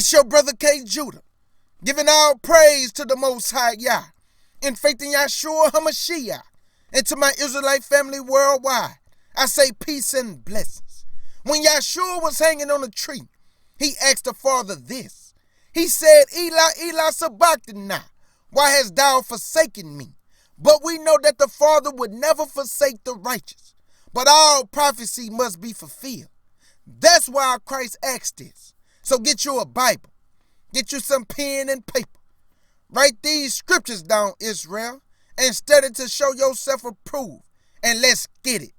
It's your brother K. Judah, giving all praise to the Most High Yah, in faith in Yahshua HaMashiach, and to my Israelite family worldwide, I say peace and blessings. When Yahshua was hanging on a tree, he asked the Father this. He said, Eli, Eli, Sabachthani, why hast thou forsaken me? But we know that the Father would never forsake the righteous, but all prophecy must be fulfilled. That's why Christ asked this. So get you a Bible, get you some pen and paper. Write these scriptures down, Israel, and study to show yourself approved. And let's get it.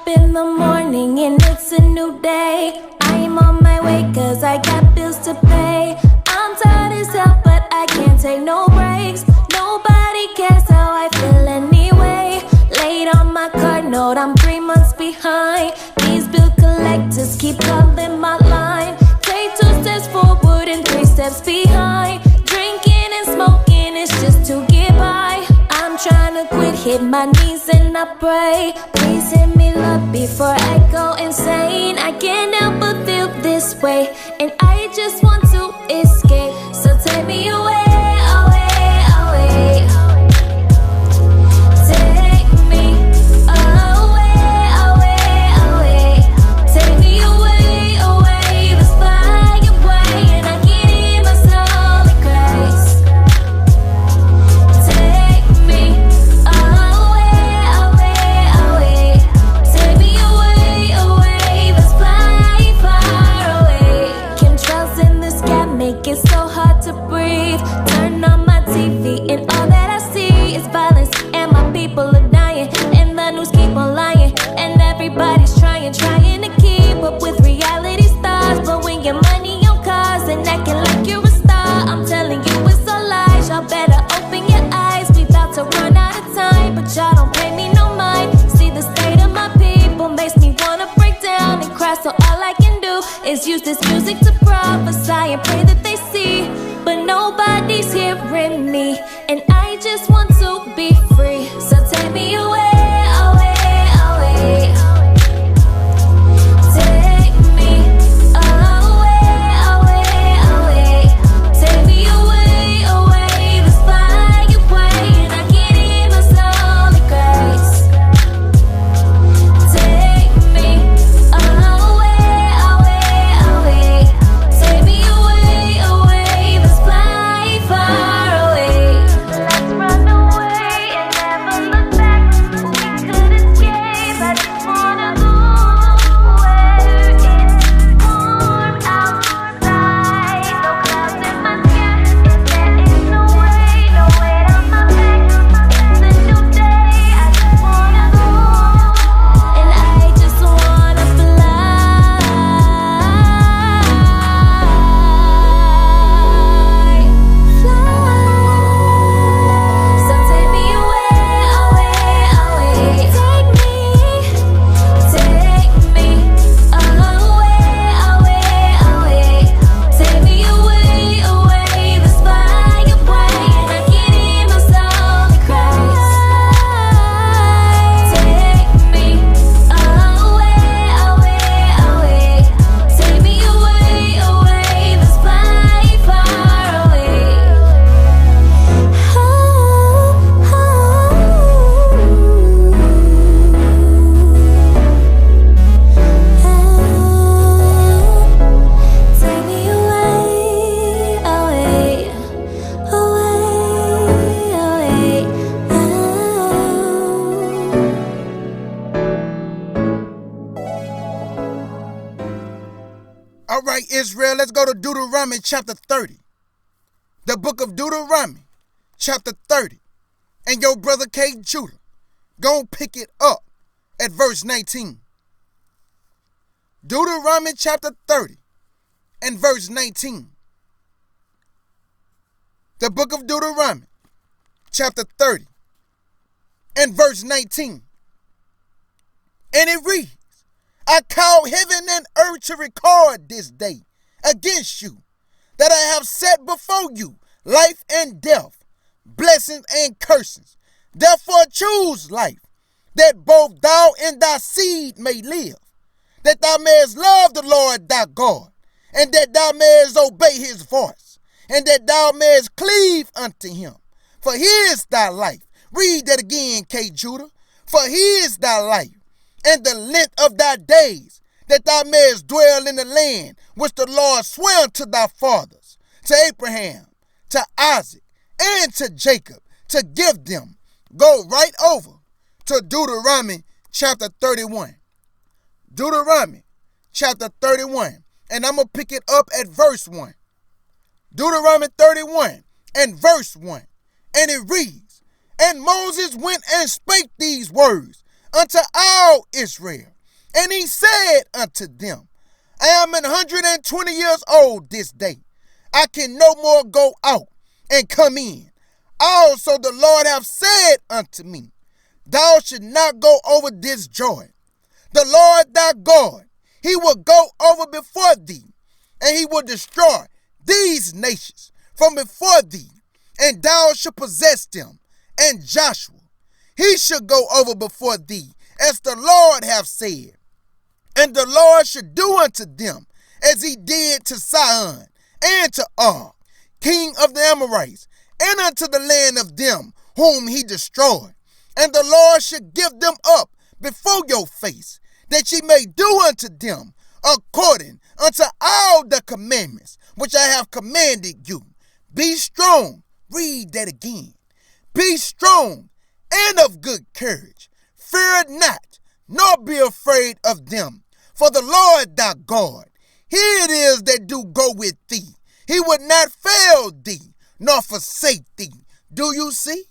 In the morning and it's a new day. I'm on my way cause I got bills to pay. I'm tired as hell but I can't take no breaks. Nobody cares how I feel anyway. Late on my card note, I'm 3 months behind. These bill collectors keep calling my line. Take 2 steps forward and 3 steps behind. Drinking and smoking is just to get by. I'm trying to quit, hit my knees and I pray. Please hit me love before I go insane. I can't help but feel this way, and I just want to escape. So take me away, away, away. Take me away, away, away. Take me away, away. Let's fly away, and I can hear my soul in Christ. Take me away, away, away. Take me away, away. Let's fly far away. Chemtrails in the sky make it so hard to breathe. Turn on my TV and all that I see is violence, and my people are dying, and the news keep on lying, and everybody's trying to keep up with reality stars, blowing your money on cars and acting like you're a star. I'm telling you it's all lies. Y'all better open your eyes. We about to run out of time, but y'all don't pay me no mind. See the state of my people makes me wanna break down and cry. So all I can do is use this music to prophesy and pray that they see, but nobody's hearing me, and I just want to be free. So take me away, away, away. Take me away, away, away. Take me away, away. Let's fly away, and I can hear my soul in Christ. Take me away, away, away. Take me away, away. Let's fly far away. Let's run away and never look back. We could escape. I just wanna go where it's warm outside. No clouds in my sky. If there is no weight on my back. It's a new day. I just wanna go, and I just wanna fly. So take me away, away, away. Take me away, away, away. Take me away, away. Let's fly away, and I can hear my soul in Christ. Take me away, away, away. Take me away, away. Let's fly far away. Take me away, away, away, All right, Israel, let's go to Deuteronomy chapter 30. The book of Deuteronomy, chapter 30. And your brother K. Judah gonna pick it up at verse 19. Deuteronomy chapter 30 and verse 19. The book of Deuteronomy chapter 30 and verse 19. And it reads, I call heaven and earth to record this day against you, that I have set before you life and death, blessings and curses. Therefore choose life, that both thou and thy seed may live, that thou mayest love the Lord thy God, and that thou mayest obey his voice, and that thou mayest cleave unto him. For he is thy life. Read that again, K. Judah. For he is thy life, and the length of thy days, that thou mayest dwell in the land which the Lord sware unto thy fathers, to Abraham, to Isaac, and to Jacob, to give them. Go right over to Deuteronomy chapter 31. Deuteronomy chapter 31. And I'm going to pick it up at verse 1. Deuteronomy 31 and verse 1. And it reads, And Moses went and spake these words unto all Israel. And he said unto them, I am 120 years old this day. I can no more go out and come in. Also the Lord hath said unto me, Thou should not go over this Jordan. The Lord thy God, he will go over before thee, and he will destroy these nations from before thee, and thou shalt possess them. And Joshua, he shall go over before thee, as the Lord hath said. And the Lord should do unto them as he did to Sihon and to Og, king of the Amorites, and unto the land of them whom he destroyed. And the Lord should give them up before your face, that ye may do unto them according unto all the commandments which I have commanded you. Be strong. Read that again. Be strong and of good courage. Fear not, nor be afraid of them. For the Lord thy God, he it is that do go with thee. He would not fail thee, nor forsake thee. Do you see?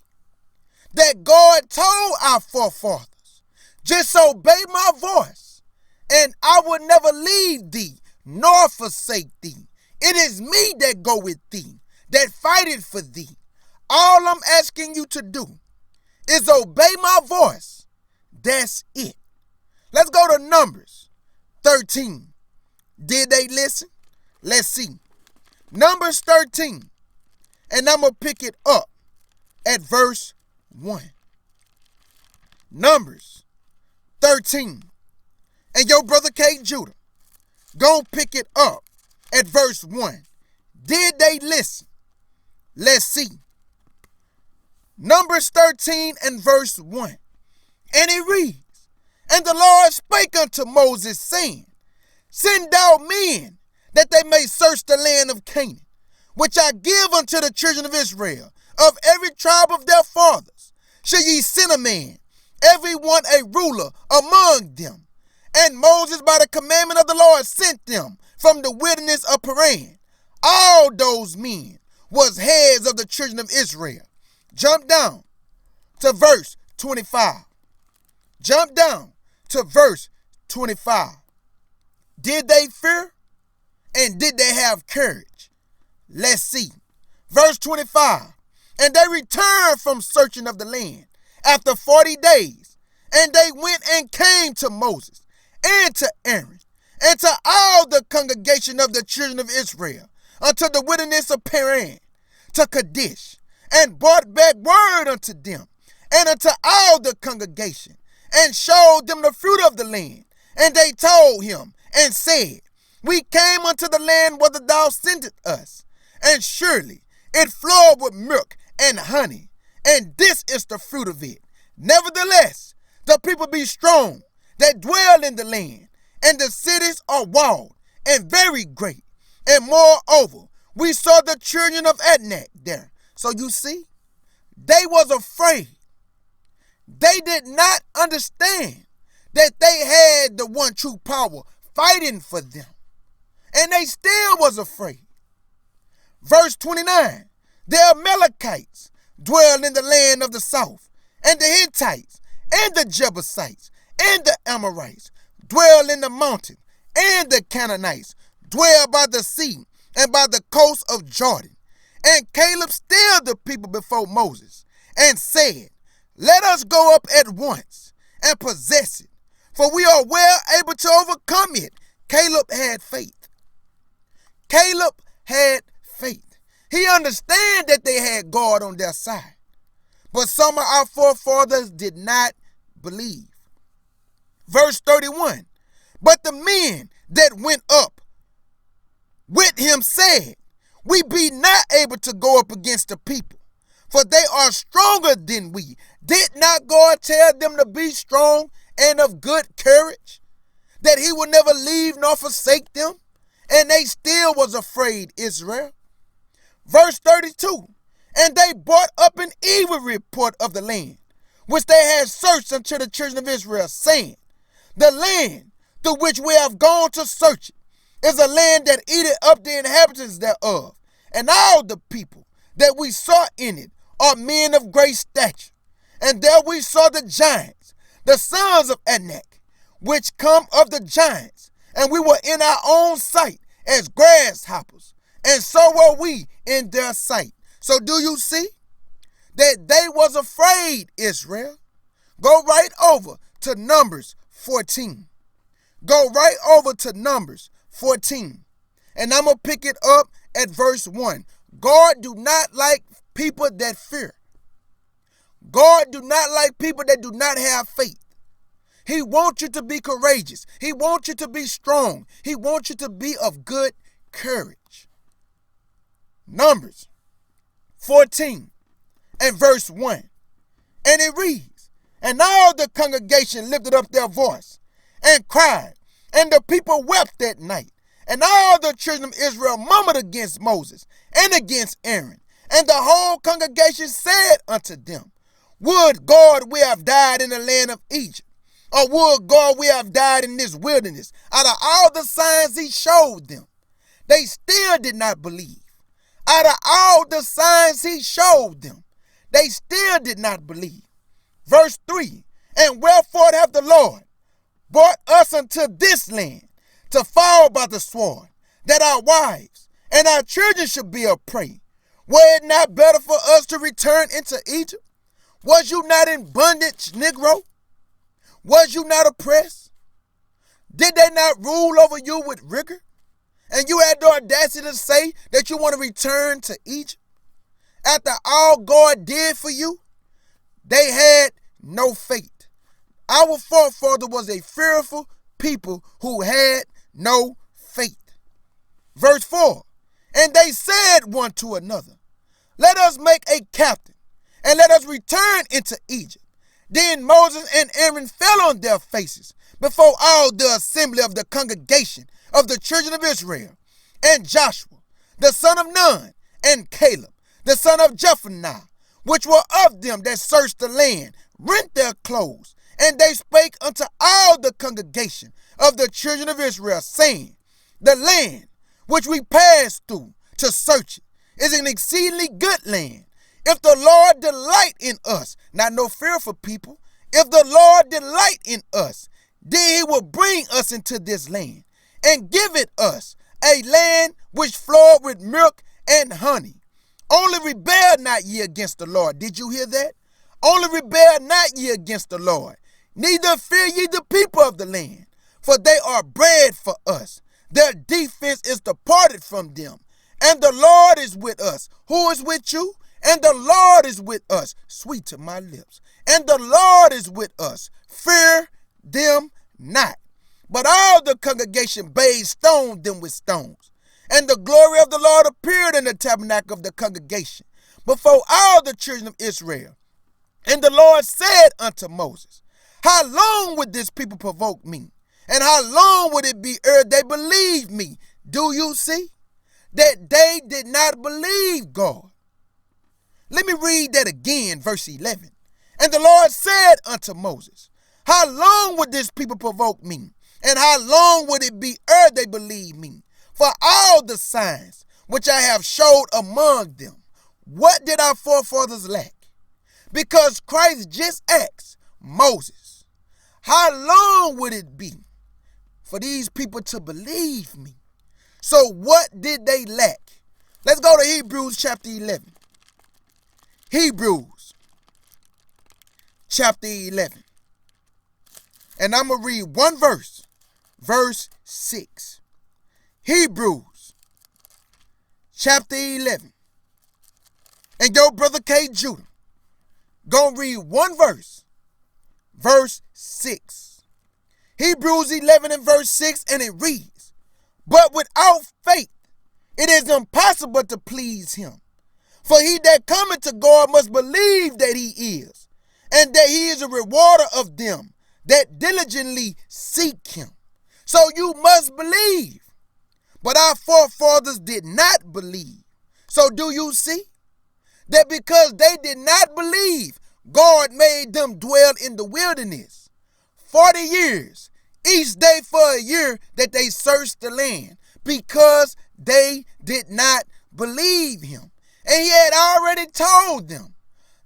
That God told our forefathers, just obey my voice, and I will never leave thee, nor forsake thee. It is me that go with thee, that fighteth for thee. All I'm asking you to do is obey my voice. That's it. Let's go to Numbers 13. Did they listen? Let's see. Numbers 13. And I'm going to pick it up at verse 1. Numbers 13. And your brother K. Judah, go pick it up at verse 1. Did they listen? Let's see. Numbers 13 and verse 1. And it reads, And the Lord spake unto Moses, saying, Send out men, that they may search the land of Canaan, which I give unto the children of Israel. Of every tribe of their fathers shall ye send a man, every one a ruler among them. And Moses by the commandment of the Lord sent them from the wilderness of Paran. All those men was heads of the children of Israel. Jump down to verse 25. Jump down to verse 25. Did they fear? And did they have courage? Let's see. Verse 25. And they returned from searching of the land after 40 days. And they went and came to Moses and to Aaron and to all the congregation of the children of Israel unto the wilderness of Paran, to Kadesh, and brought back word unto them and unto all the congregation, and showed them the fruit of the land. And they told him and said, We came unto the land whither thou sentest us, and surely it flowed with milk and honey, and this is the fruit of it. Nevertheless, the people be strong that dwell in the land, and the cities are walled and very great. And moreover, we saw the children of Anak there. So you see, they was afraid. They did not understand that they had the one true power fighting for them. And they still was afraid. Verse 29. The Amalekites dwell in the land of the south, and the Hittites, and the Jebusites, and the Amorites dwell in the mountain, and the Canaanites dwell by the sea and by the coast of Jordan. And Caleb stilled the people before Moses, and said, Let us go up at once and possess it, for we are well able to overcome it. Caleb had faith. Caleb had faith. He understood that they had God on their side. But some of our forefathers did not believe. Verse 31, But the men that went up with him said, We be not able to go up against the people, for they are stronger than we. Did not God tell them to be strong and of good courage, that he would never leave nor forsake them? And they still was afraid, Israel. Verse 32, And they brought up an evil report of the land, which they had searched unto the children of Israel, saying, The land through which we have gone to search it is a land that eateth up the inhabitants thereof, and all the people that we saw in it are men of great stature. And there we saw the giants, the sons of Anak, which come of the giants, and we were in our own sight as grasshoppers, and so were we in their sight. So do you see that they was afraid, Israel? Go right over to Numbers 14. Go right over to Numbers 14. And I'm going to pick it up at verse 1. God do not like people that fear. God do not like people that do not have faith. He wants you to be courageous. He wants you to be strong. He wants you to be of good courage. Numbers 14 and verse 1. And it reads, And all the congregation lifted up their voice and cried, and the people wept that night. And all the children of Israel murmured against Moses and against Aaron. And the whole congregation said unto them, Would God we have died in the land of Egypt, or would God we have died in this wilderness? Out of all the signs he showed them, they still did not believe. Out of all the signs he showed them, they still did not believe. Verse 3, And wherefore hath the Lord brought us unto this land, to fall by the sword, that our wives and our children should be a prey? Were it not better for us to return into Egypt? Was you not in bondage, Negro? Was you not oppressed? Did they not rule over you with rigor? And you had the audacity to say that you want to return to Egypt? After all God did for you, they had no faith. Our forefather was a fearful people who had no faith. Verse 4, And they said one to another, Let us make a captain, and let us return into Egypt. Then Moses and Aaron fell on their faces before all the assembly of the congregation of the children of Israel. And Joshua, the son of Nun, and Caleb, the son of Jephunneh, which were of them that searched the land, rent their clothes. And they spake unto all the congregation of the children of Israel, saying, The land which we passed through to search it is an exceedingly good land. If the Lord delight in us, not no fearful people, if the Lord delight in us, then he will bring us into this land, and give it us, a land which flowed with milk and honey. Only rebel not ye against the Lord. Did you hear that? Only rebel not ye against the Lord. Neither fear ye the people of the land, for they are bread for us. Their defense is departed from them. And the Lord is with us. Who is with you? And the Lord is with us. Sweet to my lips. And the Lord is with us. Fear them not. But all the congregation bade stoned them with stones. And the glory of the Lord appeared in the tabernacle of the congregation before all the children of Israel. And the Lord said unto Moses, How long would this people provoke me? And how long would it be ere they believe me? Do you see that they did not believe God? Let me read that again, verse 11. And the Lord said unto Moses, How long would this people provoke me? And how long would it be ere they believe me? For all the signs which I have showed among them, What did our forefathers lack? Because Christ just asked Moses, how long would it be for these people to believe me? So what did they lack? Let's go to Hebrews chapter 11. Hebrews chapter 11. And I'm going to read one verse. Verse 6. Hebrews chapter 11. And your brother K. Judah gonna read one verse. Verse 6. Hebrews 11 and verse 6, and it reads, but without faith it is impossible to please him. For he that cometh to God must believe that he is, and that he is a rewarder of them that diligently seek him. So you must believe. But our forefathers did not believe. So do you see that because they did not believe, God made them dwell in the wilderness 40 years, each day for a year that they searched the land, because they did not believe him. And he had already told them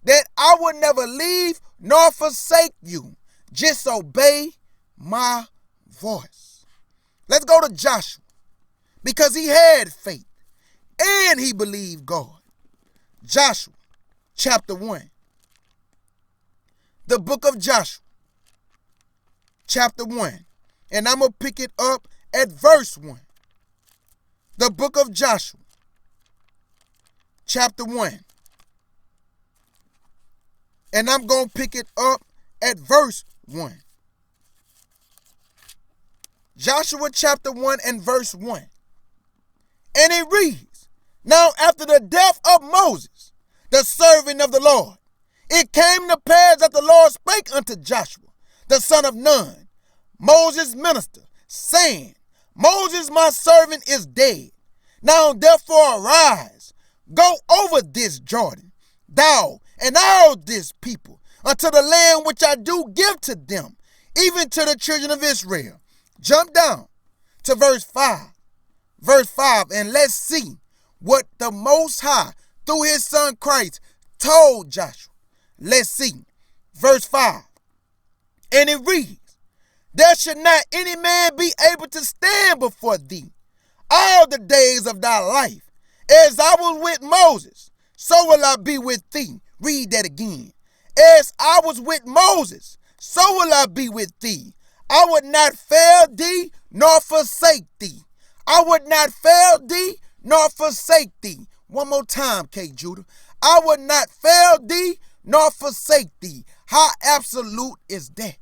that I would never leave nor forsake you. Just obey my voice. Let's go to Joshua, because he had faith and he believed God. Joshua chapter 1. The book of Joshua chapter 1. And I'm going to pick it up at verse 1. The book of Joshua chapter 1. And I'm going to pick it up at verse 1. Joshua chapter 1 and verse 1. And it reads, now after the death of Moses, the servant of the Lord, it came to pass that the Lord spake unto Joshua, the son of Nun, Moses' minister, saying, Moses my servant is dead. Now therefore arise, go over this Jordan, thou and all this people, unto the land which I do give to them, even to the children of Israel. Jump down to verse 5. Verse 5, and let's see what the Most High, through his son Christ, told Joshua. Let's see. Verse 5. And it reads, there should not any man be able to stand before thee all the days of thy life. As I was with Moses, so will I be with thee. Read that again. As I was with Moses, so will I be with thee. I would not fail thee, nor forsake thee. I would not fail thee, nor forsake thee. One more time, K. Judah. I would not fail thee, nor forsake thee. How absolute is that?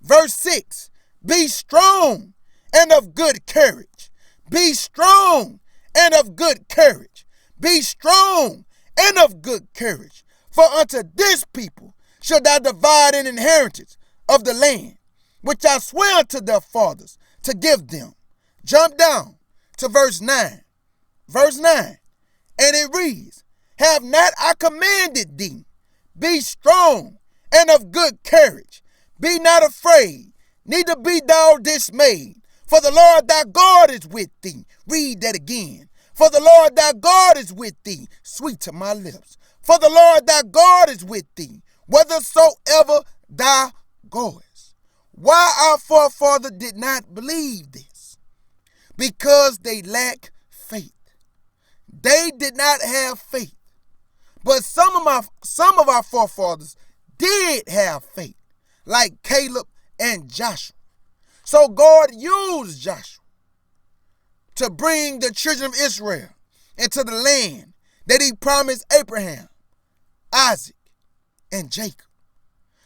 Verse 6, be strong and of good courage. Be strong and of good courage. Be strong and of good courage. For unto this people shall thou divide an inheritance of the land, which I swear unto their fathers to give them. Jump down to verse 9. Verse 9. And it reads, have not I commanded thee? Be strong and of good courage. Be not afraid, neither be thou dismayed. For the Lord thy God is with thee. Read that again. For the Lord thy God is with thee. Sweet to my lips. For the Lord thy God is with thee, whithersoever thou goest. Why our forefathers did not believe this? Because they lack faith. They did not have faith. But some of our forefathers did have faith, like Caleb and Joshua. So God used Joshua to bring the children of Israel into the land that he promised Abraham, Isaac, and Jacob.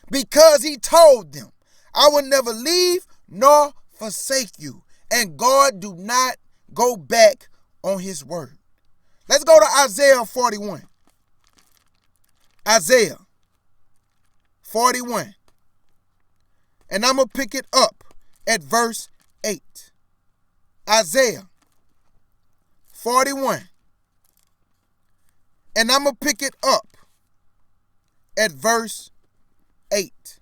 Because he told them, I will never leave nor forsake you. And God do not go back on his word. Let's go to Isaiah 41. Isaiah 41. And I'm going to pick it up at verse 8. Isaiah 41. And I'm going to pick it up at verse 8.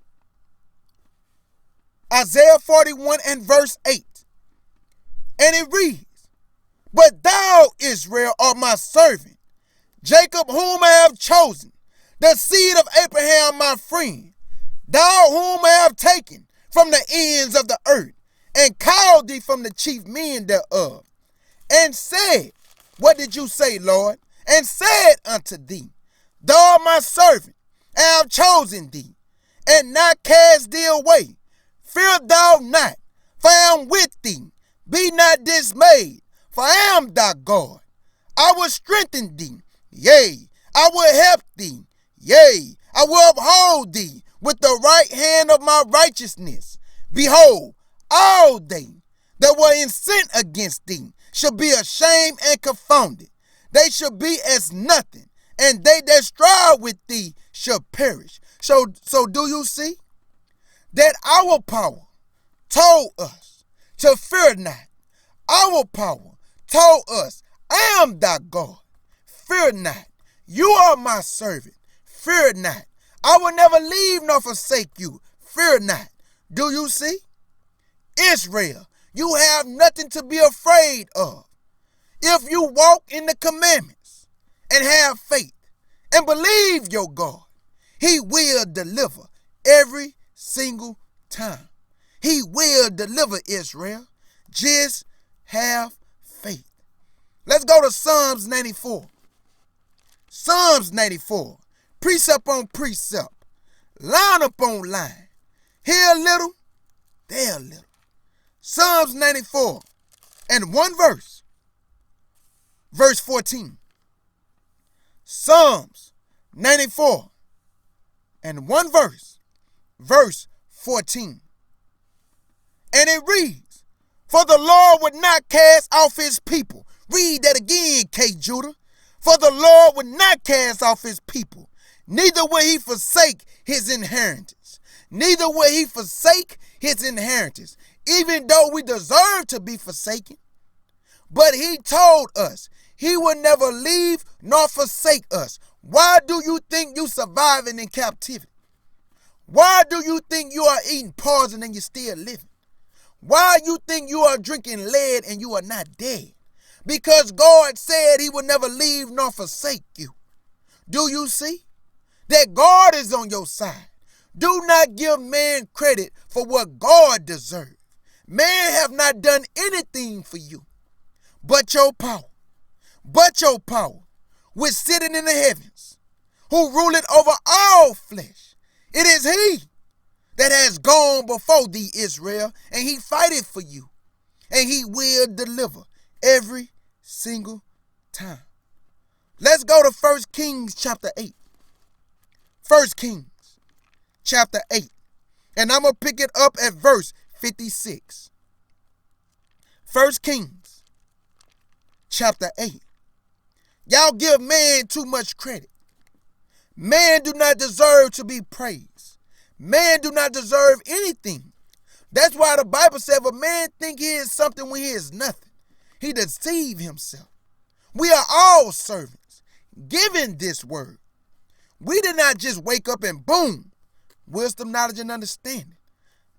Isaiah 41 and verse 8. And it reads, but thou, Israel, art my servant, Jacob whom I have chosen, the seed of Abraham my friend, thou whom I have taken from the ends of the earth, and called thee from the chief men thereof, and said, what did you say, Lord? And said unto thee, thou art my servant, and I have chosen thee, and not cast thee away. Fear thou not, for I am with thee. Be not dismayed, for I am thy God. I will strengthen thee, yea, I will help thee, yea, I will uphold thee with the right hand of my righteousness. Behold, all they that were incensed against thee shall be ashamed and confounded. They shall be as nothing, and they that strive with thee shall perish. So do you see that our power told us to fear not? Our power told us, I am thy God. Fear not. You are my servant. Fear not. I will never leave nor forsake you. Fear not. Do you see? Israel, you have nothing to be afraid of. If you walk in the commandments and have faith and believe your God, he will deliver every single time. He will deliver, Israel. Just have faith. Let's go to Psalms 94. Psalms 94. Precept on precept. Line upon line. Here a little, there a little. Psalms 94 and one verse. Verse 14. Psalms 94 and one verse. Verse 14. And it reads, for the Lord would not cast off his people. Read that again, K. Judah. For the Lord would not cast off his people, neither will he forsake his inheritance. Neither will he forsake his inheritance, even though we deserve to be forsaken. But he told us he will never leave nor forsake us. Why do you think you surviving in captivity? Why do you think you are eating poison and you're still living? Why you think you are drinking lead and you are not dead? Because God said he will never leave nor forsake you. Do you see that God is on your side? Do not give man credit for what God deserves. Man have not done anything for you but your power, which sitteth in the heavens, who ruleth over all flesh. It is he that has gone before thee, Israel, and he fighteth for you, and he will deliver every single time. Let's go to 1 Kings chapter 8. 1 Kings chapter 8. And I'm going to pick it up at verse 56. 1 Kings chapter 8. Y'all give man too much credit. Man do not deserve to be praised. Man do not deserve anything. That's why the Bible says if a man think he is something when he is nothing, he deceive himself. We are all servants, given this word. We did not just wake up and boom, wisdom, knowledge, and understanding.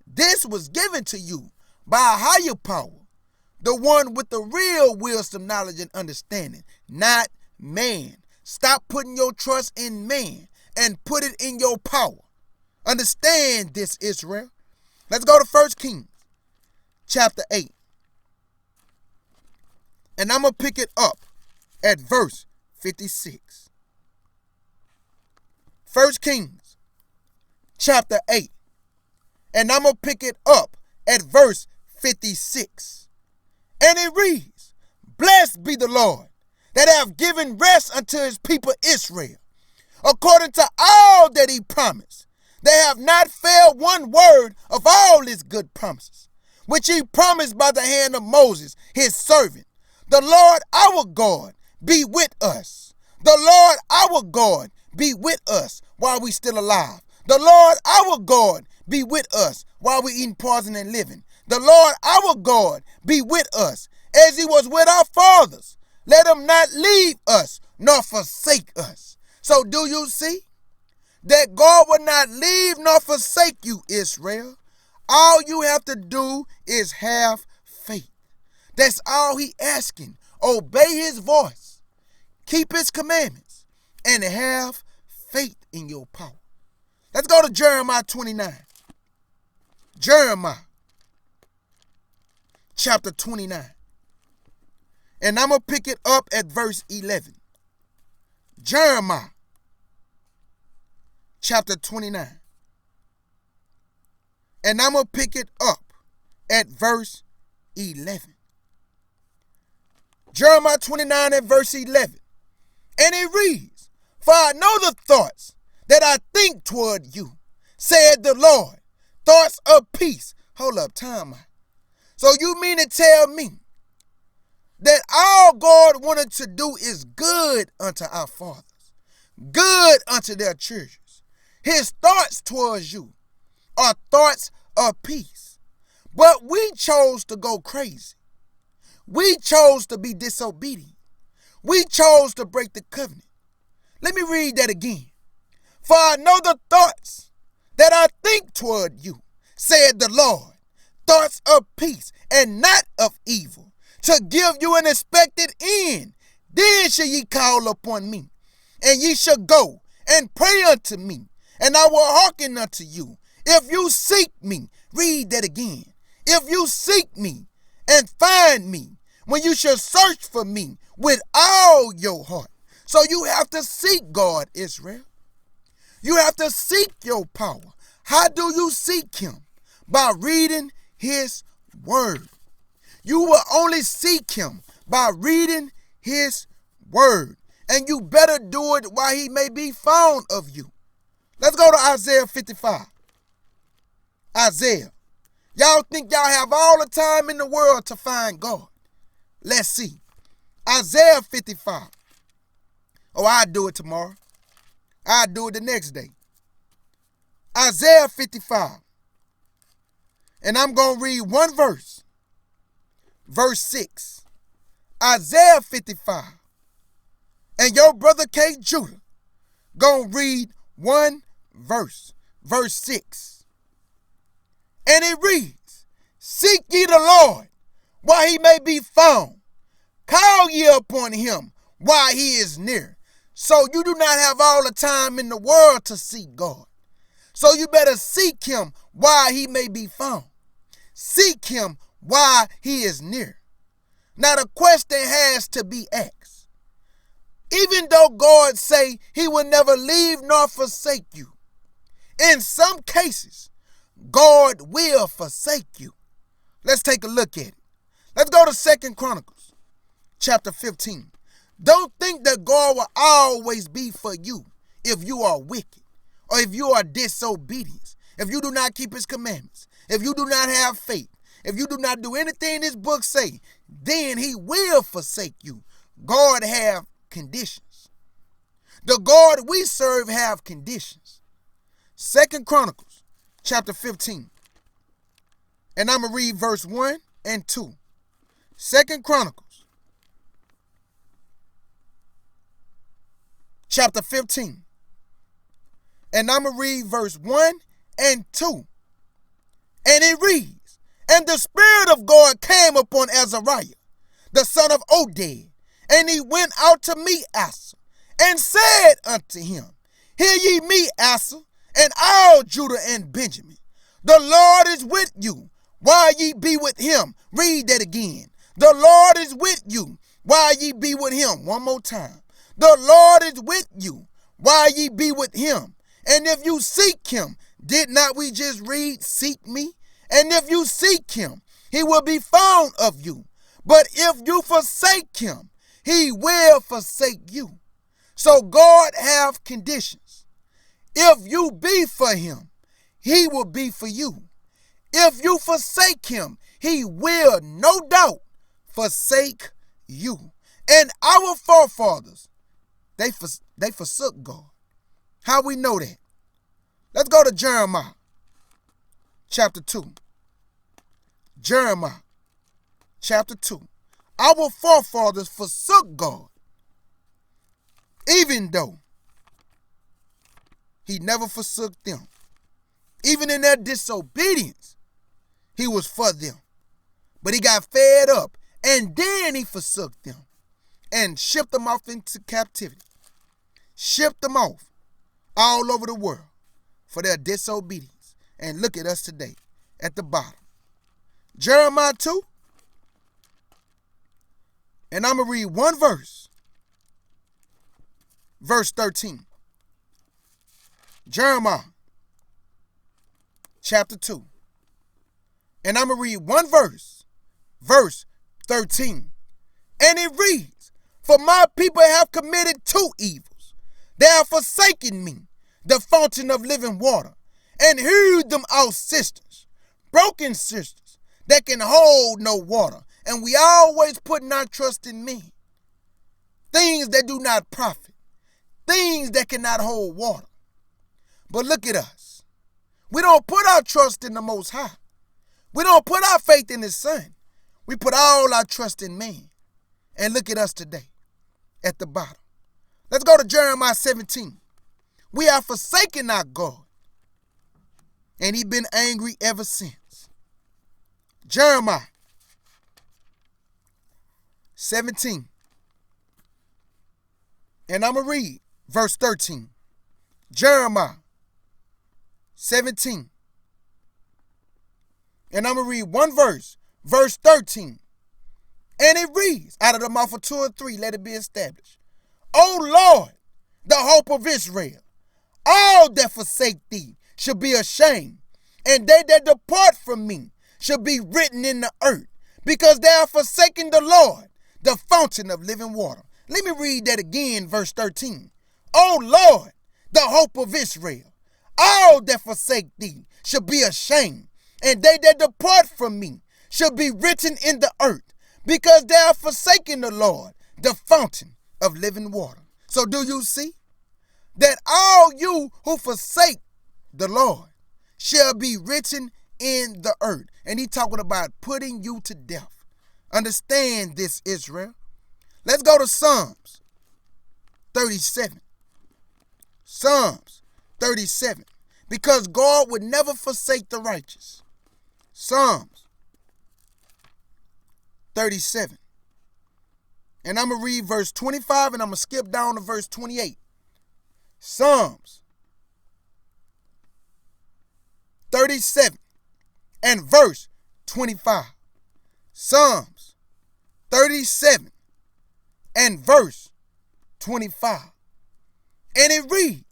This was given to you by a higher power, the one with the real wisdom, knowledge, and understanding, not man. Stop putting your trust in man and put it in your power. Understand this, Israel. Let's go to 1 Kings chapter 8. And I'm going to pick it up at verse 56. 1 Kings chapter 8. And I'm going to pick it up at verse 56. And it reads, blessed be the Lord that have given rest unto his people Israel, according to all that he promised. They have not failed one word of all his good promises, which he promised by the hand of Moses, his servant. The Lord our God be with us. The Lord our God be with us while we still alive. The Lord our God be with us while we eating poison and living. The Lord our God be with us as he was with our fathers. Let him not leave us nor forsake us. So do you see that God will not leave nor forsake you, Israel? All you have to do is have faith. That's all he asking. Obey his voice. Keep his commandments. and have faith in your power. Let's go to Jeremiah 29. Jeremiah chapter 29. And I'm going to pick it up at verse 11. Jeremiah chapter 29. And I'm going to pick it up at verse 11. Jeremiah 29 and verse 11. And it reads, "For I know the thoughts that I think toward you, said the Lord, thoughts of peace." Hold up, time out. So you mean to tell me that all God wanted to do is good unto our fathers, good unto their children? His thoughts towards you are thoughts of peace. But we chose to go crazy. We chose to be disobedient. We chose to break the covenant. Let me read that again. "For I know the thoughts that I think toward you, said the Lord, thoughts of peace and not of evil, to give you an expected end. Then shall ye call upon me, and ye shall go and pray unto me, and I will hearken unto you. If you seek me," read that again, "if you seek me and find me, when you shall search for me with all your heart." So you have to seek God, Israel. You have to seek your power. How do you seek him? By reading his word. You will only seek him by reading his word. And you better do it while he may be found of you. Let's go to Isaiah 55. Isaiah. Y'all think y'all have all the time in the world to find God. Let's see. Isaiah 55. Oh, I'll do it tomorrow. I'll do it the next day. Isaiah 55. And I'm going to read one verse. Verse 6. Isaiah 55. And your brother K. Judah going to read one verse. Verse 6. And it reads, "Seek ye the Lord while he may be found. Call ye upon him while he is near." So you do not have all the time in the world to seek God. So you better seek him while he may be found. Seek him while he is near. Now the question has to be asked. Even though God say he will never leave nor forsake you, in some cases, God will forsake you. Let's take a look at it. Let's go to 2 Chronicles chapter 15. Don't think that God will always be for you if you are wicked or if you are disobedient, if you do not keep his commandments, if you do not have faith, if you do not do anything this book say, then he will forsake you. God have conditions. The God we serve have conditions. 2 Chronicles chapter 15. And I'm going to read verse 1 and 2. 2 Chronicles chapter 15. And I'm going to read verse 1 and 2. And it reads, "And the Spirit of God came upon Azariah, the son of Oded, and he went out to meet Asa, and said unto him, Hear ye me, Asa, and all Judah and Benjamin. The Lord is with you, while ye be with him." Read that again. The Lord is with you, while ye be with him. One more time. The Lord is with you, while ye be with him. And if you seek him, did not we just read, "Seek me"? And if you seek him, he will be found of you. But if you forsake him, he will forsake you. So God have conditions. If you be for him, he will be for you. If you forsake him, he will no doubt forsake you. And our forefathers, they forsook God. How we know that? Let's go to Jeremiah chapter 2. Jeremiah chapter 2. Our forefathers forsook God, even though he never forsook them. Even in their disobedience, he was for them. But he got fed up, and then he forsook them and shipped them off into captivity. shipped them off all over the world for their disobedience. And look at us today at the bottom. Jeremiah 2. And I'm going to read one verse. Verse 13. Jeremiah chapter 2. And I'm going to read one verse. Verse 13. And it reads, for my people have committed two evils. They have forsaken me, the fountain of living water, and hewed them out cisterns, broken cisterns that can hold no water. And we always putting our trust in men. Things that do not profit. Things that cannot hold water. But look at us. We don't put our trust in the Most High. We don't put our faith in His Son. We put all our trust in man. And look at us today at the bottom. Let's go to Jeremiah 17. We have forsaken our God, and He's been angry ever since. Jeremiah 17. And I'm going to read verse 13. Jeremiah 17. And I'm going to read one verse. Verse 13. And it reads, out of the mouth of two or three, let it be established. O Lord, the hope of Israel, all that forsake thee shall be ashamed, and they that depart from me shall be written in the earth, because they have forsaken the Lord, the fountain of living water. Let me read that again, verse 13. O Lord, the hope of Israel, all that forsake thee shall be ashamed, and they that depart from me shall be written in the earth, because they have forsaken the Lord, the fountain of living water. So do you see that all you who forsake the Lord shall be written in the earth? And He's talking about putting you to death. Understand this, Israel. Let's go to Psalms 37. Psalms 37. Because God would never forsake the righteous. Psalms 37. And I'm going to read verse 25 and I'm going to skip down to verse 28. Psalms 37 and verse 25. Psalms 37 and verse 25. And it reads,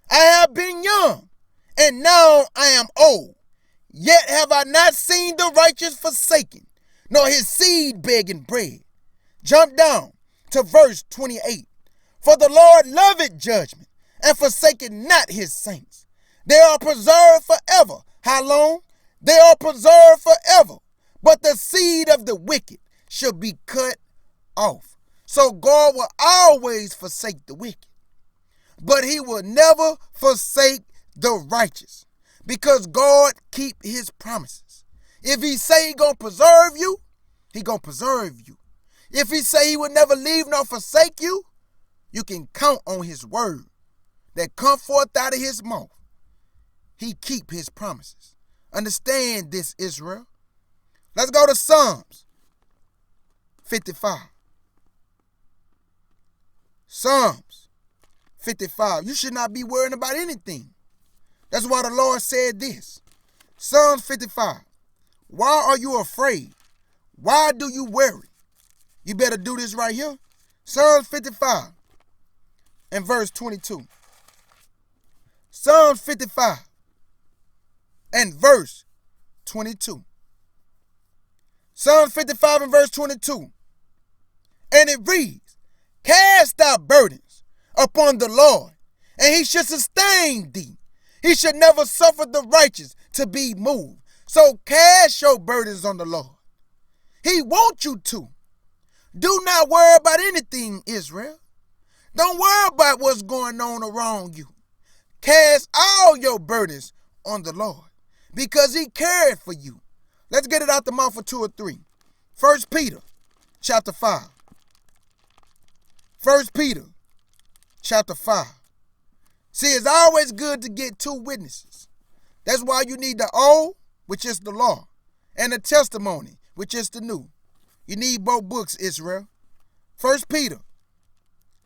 I have been young, and now I am old. Yet have I not seen the righteous forsaken, nor his seed begging bread. Jump down to verse 28. For the Lord loveth judgment, and forsaketh not his saints. They are preserved forever. How long? They are preserved forever. But the seed of the wicked shall be cut off. So God will always forsake the wicked, but He will never forsake the righteous, because God keep His promises. If He say He gonna preserve you, He gonna preserve you. If He say He will never leave nor forsake you, you can count on His word that come forth out of His mouth. He keep His promises. Understand this, Israel. Let's go to Psalms 55. Psalms 55. You should not be worrying about anything. That's why the Lord said this. Psalms 55. Why are you afraid? Why do you worry? You better do this right here. Psalms 55 and verse 22. Psalms 55 and verse 22. Psalms 55 and verse 22. And it reads, cast thy burdens upon the Lord, and He shall sustain thee. He should never suffer the righteous to be moved. So cast your burdens on the Lord. He wants you to. Do not worry about anything, Israel. Don't worry about what's going on around you. Cast all your burdens on the Lord, because He cared for you. Let's get it out the mouth of two or three. 1 Peter chapter 5. 1 Peter chapter 5. See, it's always good to get two witnesses. That's why you need the old, which is the law, and the testimony, which is the new. You need both books, Israel. 1 Peter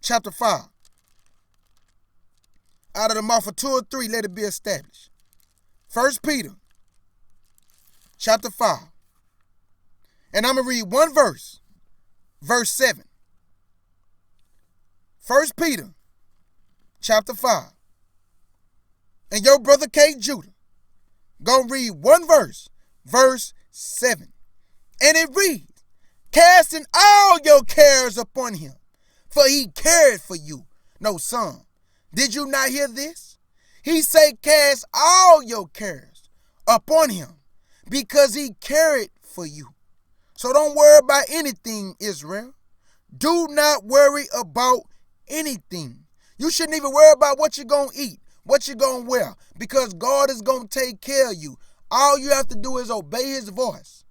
chapter 5 Out of the mouth of 2 or 3, let it be established. 1 Peter chapter 5. And I'm going to read one verse, verse 7. 1 Peter chapter 5. And your brother K. Judah going to read one verse, verse 7. And it reads, casting all your cares upon him, for he cared for you. No, son, did you not hear this? He say, cast all your cares upon him, because he cared for you. So don't worry about anything, Israel. Do not worry about anything. You shouldn't even worry about what you're going to eat, what you're going to wear, because God is going to take care of you. All you have to do is obey his voice,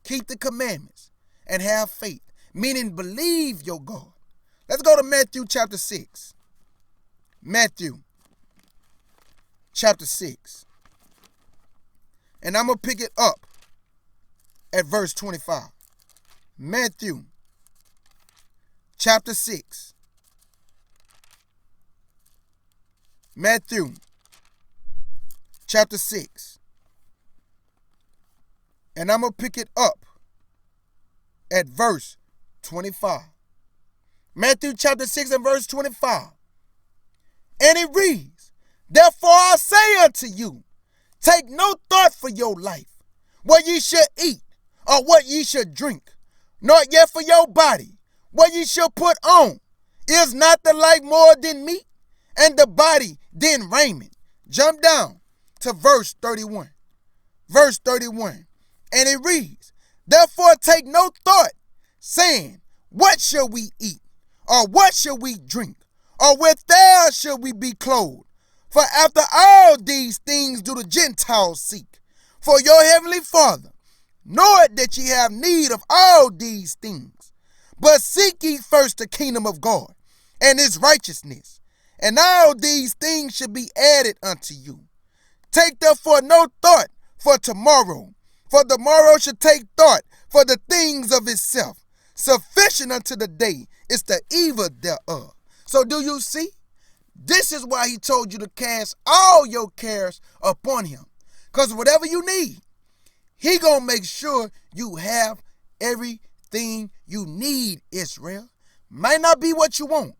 keep the commandments, and have faith, meaning believe your God. Let's go to Matthew chapter 6. Matthew chapter 6. And I'm going to pick it up at verse 25. Matthew chapter 6. Matthew chapter 6. And I'm going to pick it up at verse 25. Matthew chapter 6 and verse 25. And it reads, therefore I say unto you, take no thought for your life, what ye should eat, or what ye should drink, nor yet for your body, what ye shall put on. Is not the life more than meat, and the body than raiment? Jump down to verse 31. Verse 31. And it reads, therefore take no thought, saying, what shall we eat? Or what shall we drink? Or wherewithal shall we be clothed? For after all these things do the Gentiles seek. For your heavenly Father knoweth that ye have need of all these things. But seek ye first the kingdom of God and his righteousness, and all these things shall be added unto you. Take therefore no thought for tomorrow, for tomorrow shall take thought for the things of itself. Sufficient unto the day is the evil thereof. So do you see? This is why he told you to cast all your cares upon him. Because whatever you need, he going to make sure you have everything you need, Israel. Might not be what you want,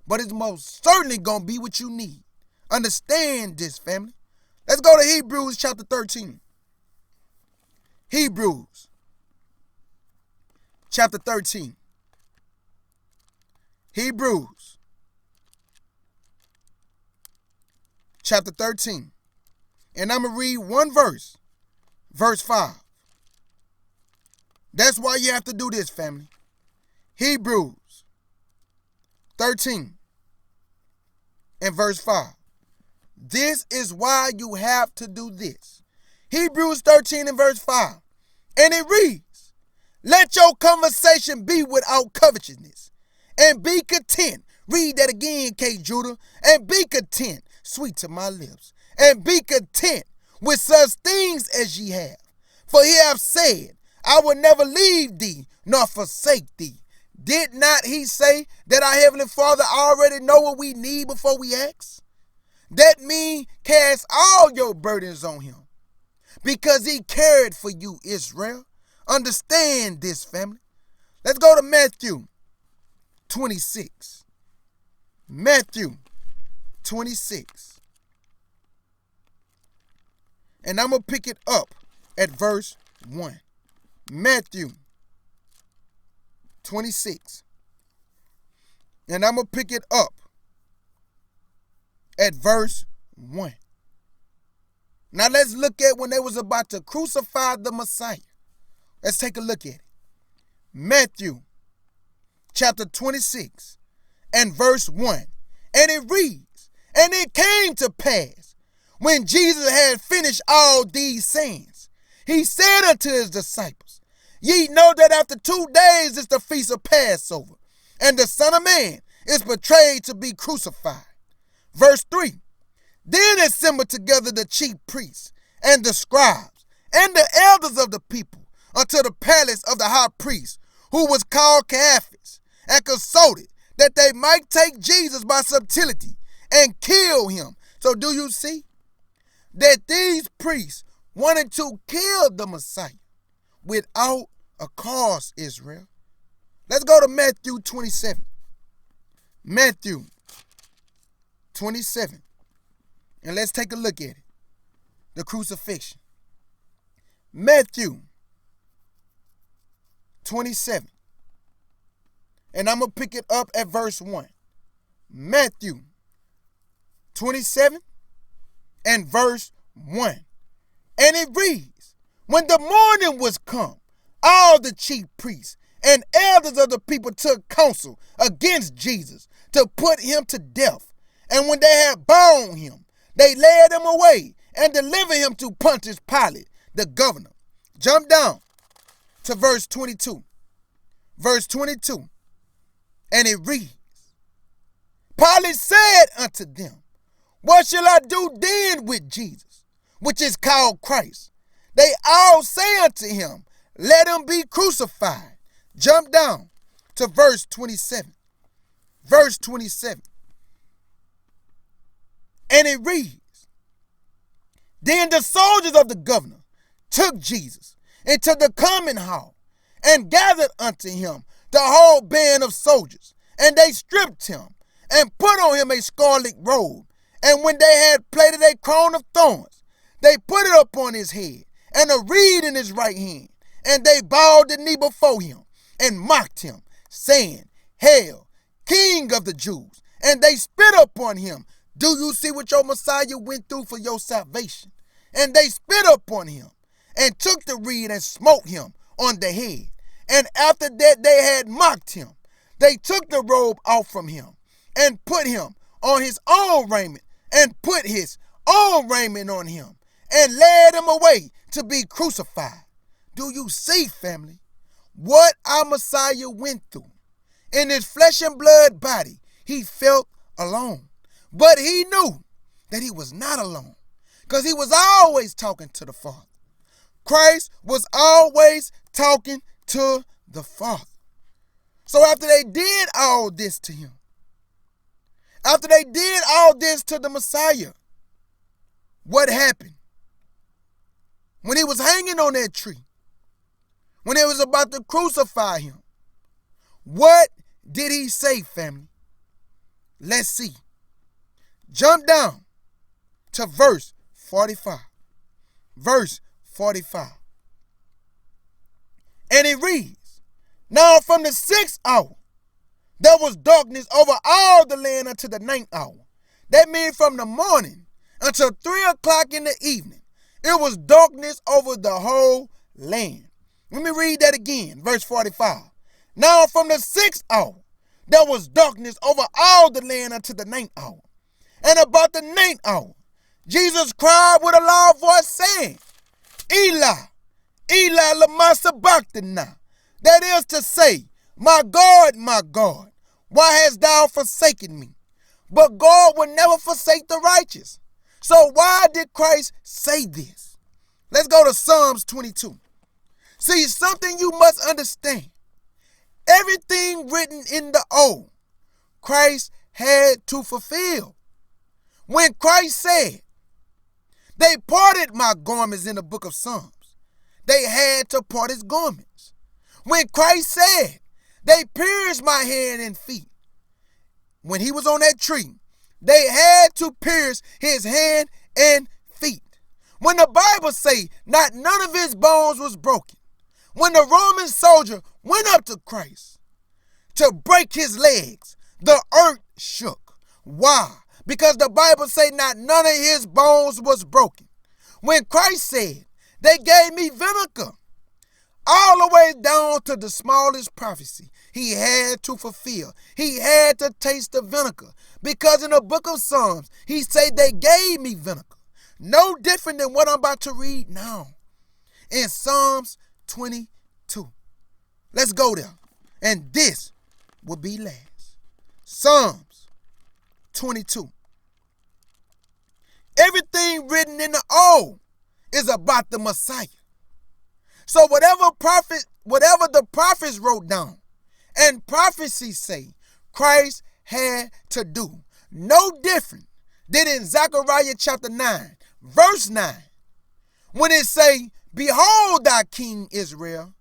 but it's most certainly going to be what you need. Understand this, family. Let's go to Hebrews chapter 13. Hebrews chapter 13. Hebrews chapter 13. And I'm going to read one verse. Verse 5. That's why you have to do this, family. Hebrews 13 and verse 5. This is why you have to do this. Hebrews 13 and verse 5. And it reads, let your conversation be without covetousness, and be content. Read that again, K. Judah. And be content, sweet to my lips, and be content with such things as ye have. For he hath said, I will never leave thee, nor forsake thee. Did not he say that our Heavenly Father already know what we need before we ask? That means cast all your burdens on him, because he cared for you, Israel. Understand this, family. Let's go to Matthew 26. Matthew 26. And I'm going to pick it up at verse 1. Matthew 26. And I'm going to pick it up at verse 1. Now let's look at when they was about to crucify the Messiah. Let's take a look at it. Matthew chapter 26 and verse 1. And it reads, and it came to pass, when Jesus had finished all these sayings, he said unto his disciples, ye know that after 2 days is the feast of Passover, and the Son of Man is betrayed to be crucified. Verse 3. Then assembled together the chief priests and the scribes and the elders of the people unto the palace of the high priest, who was called Caiaphas, and consulted that they might take Jesus by subtlety and kill him. So do you see that these priests wanted to kill the Messiah without a cause, Israel? Let's go to Matthew 27. Matthew 27. And let's take a look at it. The crucifixion. Matthew 27. And I'm going to pick it up at verse 1. Matthew 27 and verse 1. And it reads, when the morning was come, all the chief priests and elders of the people took counsel against Jesus to put him to death. And when they had bound him, they led him away and delivered him to Pontius Pilate, the governor. Jump down to verse 22. Verse 22. And it reads, Pilate said unto them, what shall I do then with Jesus, which is called Christ? They all say unto him, let him be crucified. Jump down to verse 27. Verse 27. And it reads, then the soldiers of the governor took Jesus into the common hall and gathered unto him the whole band of soldiers, and they stripped him and put on him a scarlet robe. And when they had plaited a crown of thorns, they put it upon his head, and a reed in his right hand. And they bowed the knee before him and mocked him, saying, Hail, King of the Jews. And they spit upon him. Do you see what your Messiah went through for your salvation? And they spit upon him and took the reed and smote him on the head. And after that they had mocked him, they took the robe off from him and put him on his own raiment and put his own raiment on him and led him away to be crucified. Do you see, family, what our Messiah went through? In his flesh and blood body, he felt alone. But he knew that he was not alone because he was always talking to the Father. Christ was always talking to the Father. So after they did all this to him, after they did all this to the Messiah, what happened? When he was hanging on that tree, when they was about to crucify him, what did he say, family? Let's see. Jump down to verse 45. Verse 45. And it reads, now from the 6th hour, there was darkness over all the land until the 9th hour. That means from the morning until 3 o'clock in the evening, it was darkness over the whole land. Let me read that again, verse 45. Now from the 6th hour, there was darkness over all the land until the 9th hour. And about the 9th hour, Jesus cried with a loud voice, saying, Eli, Eli, lama sabachthani. That is to say, my God, why hast thou forsaken me? But God will never forsake the righteous. So why did Christ say this? Let's go to Psalms 22. See, something you must understand. Everything written in the Old, Christ had to fulfill. When Christ said, they parted my garments in the book of Psalms, they had to part his garments. When Christ said, they pierced my hand and feet, when he was on that tree, they had to pierce his hand and feet. When the Bible say not none of his bones was broken, when the Roman soldier went up to Christ to break his legs, the earth shook. Why? Because the Bible say not none of his bones was broken. When Christ said, they gave me vinegar, all the way down to the smallest prophecy, he had to fulfill. He had to taste the vinegar. Because in the book of Psalms, he said they gave me vinegar. No different than what I'm about to read now. In Psalms 22. Let's go there. And this will be last. Psalms 22. Everything written in the Old is about the Messiah. So whatever the prophets wrote down and prophecies say Christ had to do. no different than in Zechariah chapter 9, verse 9, when it say, behold thy king Israel,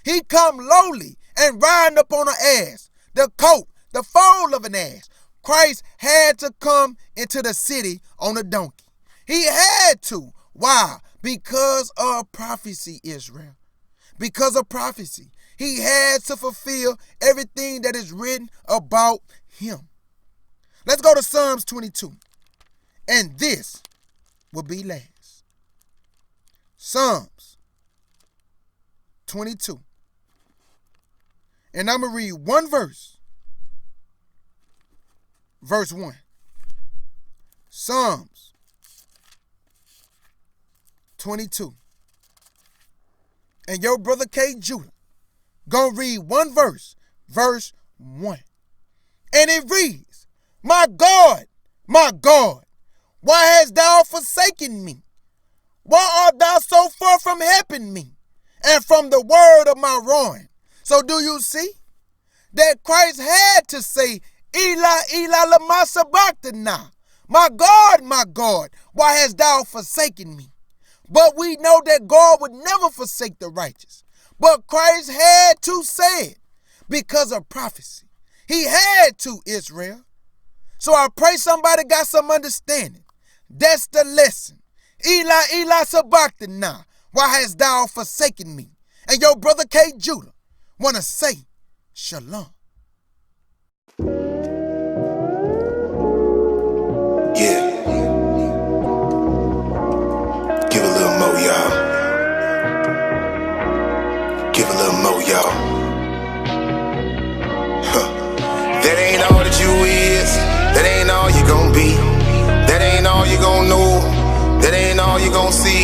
he come lowly and riding upon an ass, the coat, the foal of an ass. Christ had to come into the city on a donkey. He had to. Why? Because of prophecy, Israel. Because of prophecy. He had to fulfill everything that is written about him. Let's go to Psalms 22. And this will be last. Psalms 22. And I'm going to read one verse. Verse 1. Psalms 22. And your brother K. Judah gonna read one verse. Verse 1. And it reads, my God, why hast thou forsaken me? Why art thou so far from helping me and from the word of my ruin? So do you see that Christ had to say, Eli, Eli, lama sabachthani. My God, why hast thou forsaken me? But we know that God would never forsake the righteous. But Christ had to say it because of prophecy. He had to, Israel. So I pray somebody got some understanding. That's the lesson. Eli, Eli, sabachthani. Why hast thou forsaken me? And your brother K. Judah want to say shalom. Yeah. Give a little more, y'all. Give a little more, y'all. That ain't all that you is. That ain't all you gon' be. That ain't all you gon' know. That ain't all you gon' see.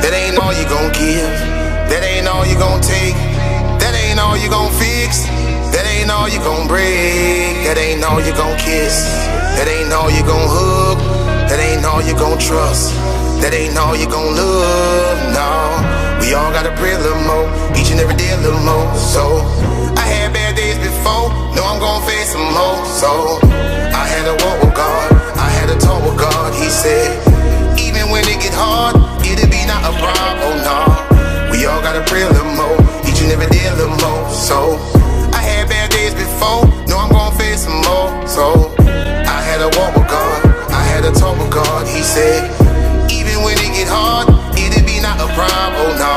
That ain't all you gon' give. That ain't all you gon' take. That ain't all you gon' fix. That ain't all you gon' break. That ain't all you gon' kiss. That ain't all you gon' hug. That ain't all you gon' trust. That ain't all you gon' love, no. We all gotta pray a little more, each and every day a little more. So, I had bad days before, know I'm gon' face some more. So, I had to walk with God, I had to talk with God. He said, even when it get hard, it'll be not a problem, no. We all gotta pray a little more, each and every day a little more. So, I had bad days before, know I'm gon' face some more. So, I had to walk with God, I had to talk with God. He said, even when it get hard, it'll be not a problem, no.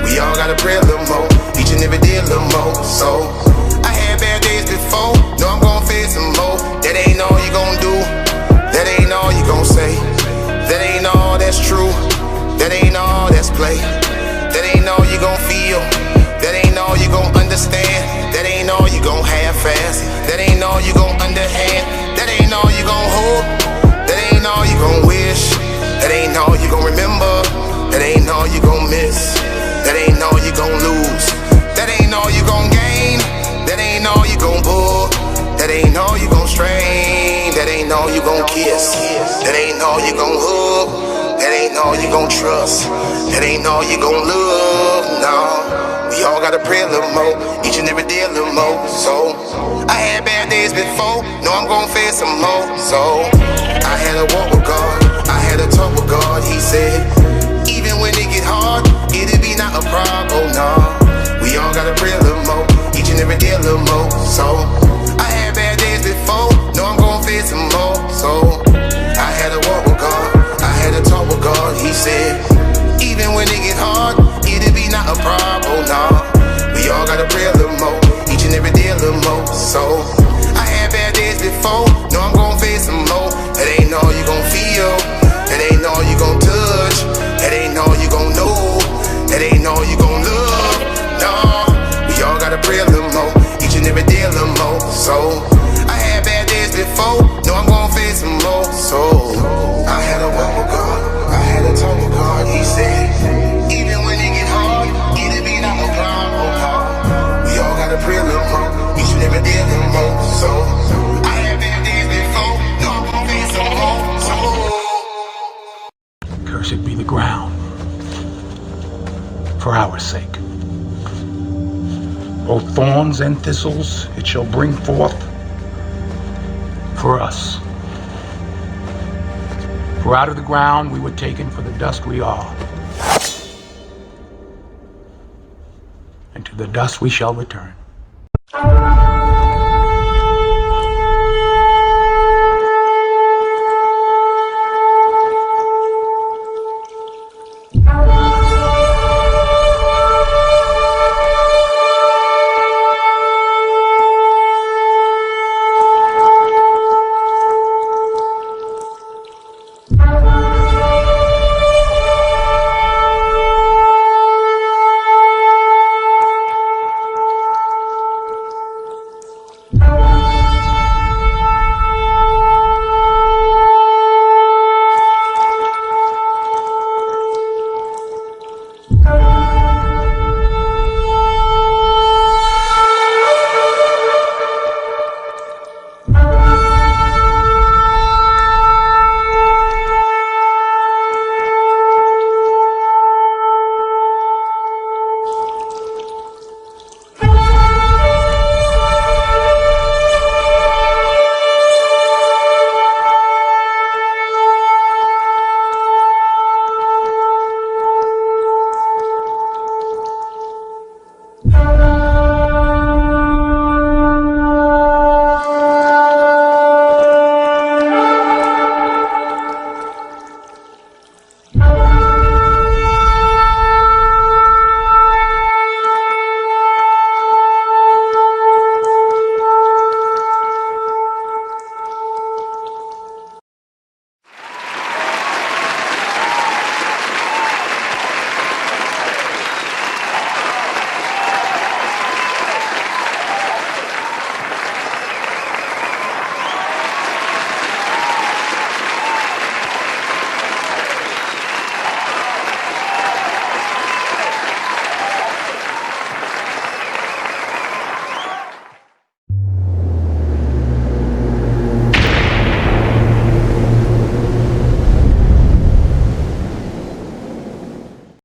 We all gotta pray a little more, each and every day a little more. So, I had bad days before, know I'm gon' face some more. That ain't all you gon' do, that ain't all you gon' say. That ain't all that's true, that ain't all that's play. That ain't all you gon' feel, that ain't all you gon' understand. That ain't all you gon' half-ass, that ain't all you gon' underhand. That ain't all you gon' hold, that ain't all you gon' wish. That ain't all you gon' remember, that ain't all you gon' miss. That ain't all you gon' lose, that ain't all you gon' gain. That ain't all you gon' pull, that ain't all you gon' strain. That ain't all you gon' kiss, that ain't all you gon' hug. That ain't all you gon' trust, that ain't all you gon' love, no. We all gotta pray a little more, each and every day a little more. So, I had bad days before, know I'm gon' face some more. So, I had to walk with God, I had to talk with God. He said, even when it get hard, it'll be not a problem, no. We all gotta pray a little more, each and every day a little more. So, I had bad days before, know I'm gon' face some more. So, I had to walk with God, I had to talk with God. He said, even when it get hard, it'll be not a problem, no. We all gotta pray a little more, each and every day a little more. So, I had bad days before, know I'm gon' face some more. That ain't all you gon' feel, that ain't all you gon' touch. That ain't all you gon' know, that ain't all you gon' love, no. We all gotta pray a little more, each and every day a little more. So, I had bad days before, know I'm gon' face some more. So, I had to walk with God, I had to talk with God. He said, even when it get hard, it'll be not a problem, no. We all gotta pray a little more, each and every day a little more. So, I had bad days before, know I'm gon' face some more. So, cursed be the ground for our sake. Both thorns and thistles it shall bring forth for us. For out of the ground we were taken, for the dust we are. And to the dust we shall return.